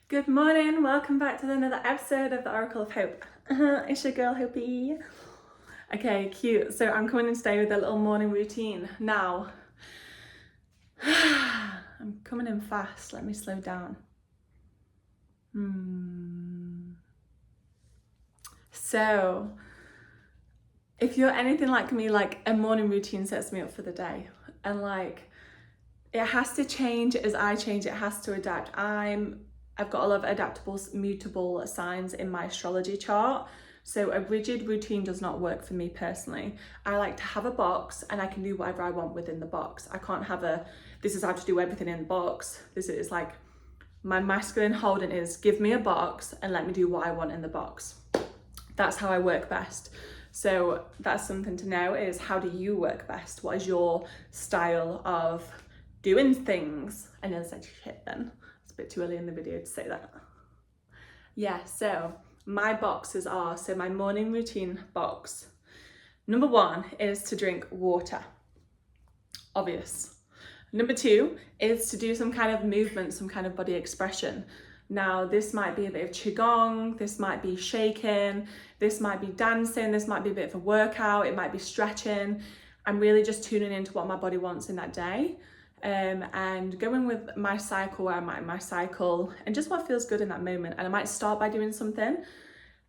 Good morning, welcome back to another episode of the Oracle of Hope. It's your girl Hopi. Okay, cute. So I'm coming in today with a little morning routine. Now, I'm coming in fast. Let me slow down. So, if you're anything like me, like a morning routine sets me up for the day. And like, it has to change as I change, it has to adapt. I've got a lot of adaptable, mutable signs in my astrology chart. So a rigid routine does not work for me personally. I like to have a box and I can do whatever I want within the box. I can't have this is how to do everything in the box. This is like, my masculine holding is give me a box and let me do what I want in the box. That's how I work best. So that's something to know, is how do you work best? What is your style of doing things? I know I said shit then. It's a bit too early in the video to say that. Yeah, so my boxes are, so my morning routine box. Number 1 is to drink water. Obvious. Number 2 is to do some kind of movement, some kind of body expression. Now, this might be a bit of qigong, this might be shaking, this might be dancing, this might be a bit of a workout, it might be stretching. I'm really just tuning into what my body wants in that day, and going with my cycle, where I'm at my cycle, and just what feels good in that moment. And I might start by doing something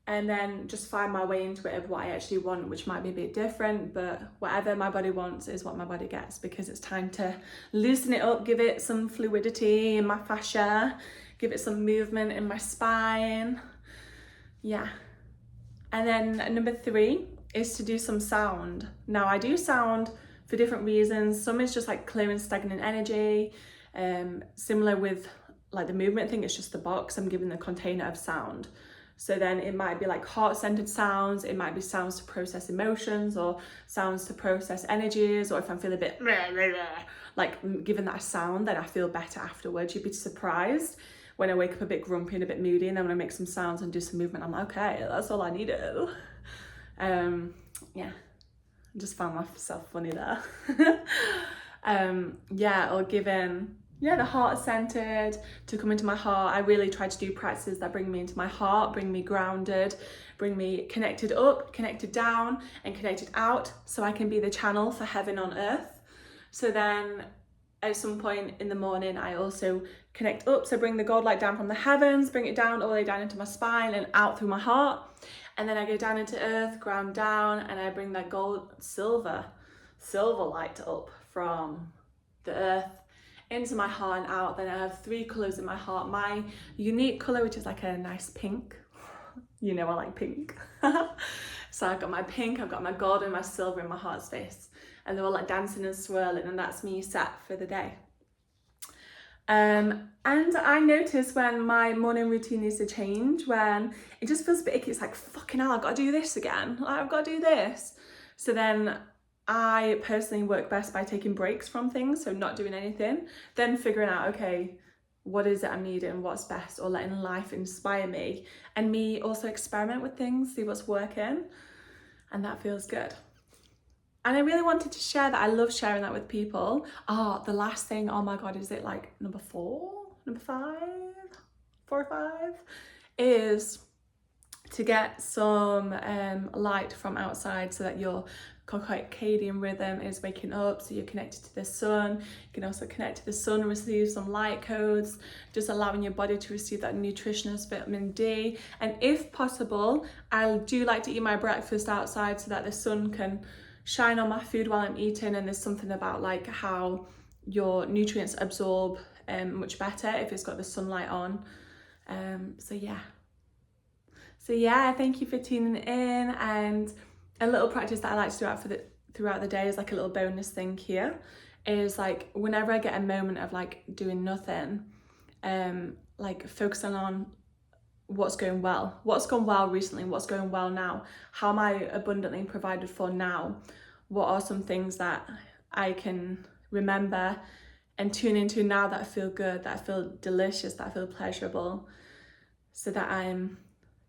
and then just find my way into it of what I actually want, which might be a bit different, but whatever my body wants is what my body gets, because it's time to loosen it up, give it some fluidity in my fascia, give it some movement in my spine. Yeah. And then number 3 is to do some sound. Now, I do sound for different reasons. Some is just like clearing stagnant energy. Similar with like the movement thing, it's just the box. I'm giving the container of sound. So then it might be like heart-centered sounds, it might be sounds to process emotions, or sounds to process energies, or if I'm feeling a bit like giving that a sound, then I feel better afterwards. You'd be surprised when I wake up a bit grumpy and a bit moody, and then when I make some sounds and do some movement, I'm like, okay, that's all I needed. Yeah, I just found myself funny there. Or giving, the heart centered, to come into my heart. I really try to do practices that bring me into my heart, bring me grounded, bring me connected up, connected down, and connected out, so I can be the channel for heaven on earth. So then at some point in the morning, I also connect up, so bring the gold light down from the heavens, bring it down all the way down into my spine and out through my heart. And then I go down into earth, ground down, and I bring that silver light up from the earth into my heart and out. Then I have 3 colours in my heart. My unique colour, which is like a nice pink. You know I like pink. So I've got my pink, I've got my gold and my silver in my heart space. And they're all like dancing and swirling, and that's me set for the day. And I notice when my morning routine needs to change, when it just feels a bit icky. It's like, fucking hell, I've got to do this again. I've got to do this. So then I personally work best by taking breaks from things, so not doing anything, then figuring out, okay, what is it I'm needing, what's best, or letting life inspire me, and me also experiment with things, see what's working, and that feels good. And I really wanted to share that. I love sharing that with people. The last thing, oh my God, is it like number 5, 4 or 5, is to get some light from outside, so that your circadian rhythm is waking up, so you're connected to the sun. You can also connect to the sun and receive some light codes, just allowing your body to receive that nutritious vitamin D. And if possible, I do like to eat my breakfast outside, so that the sun can shine on my food while I'm eating. And there's something about like how your nutrients absorb much better if it's got the sunlight on. So yeah, thank you for tuning in. And a little practice that I like to do throughout the day is like a little bonus thing here, is like whenever I get a moment of like doing nothing, like focusing on what's going well, what's gone well recently, what's going well now, how am I abundantly provided for now, what are some things that I can remember and tune into now that I feel good, that I feel delicious, that I feel pleasurable, so that I'm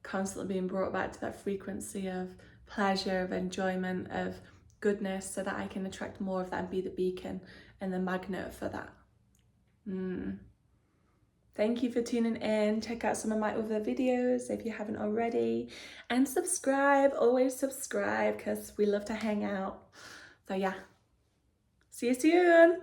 constantly being brought back to that frequency of pleasure, of enjoyment, of goodness, so that I can attract more of that and be the beacon and the magnet for that. Thank you for tuning in. Check out some of my other videos if you haven't already. And subscribe, always subscribe, because we love to hang out. So yeah, see you soon.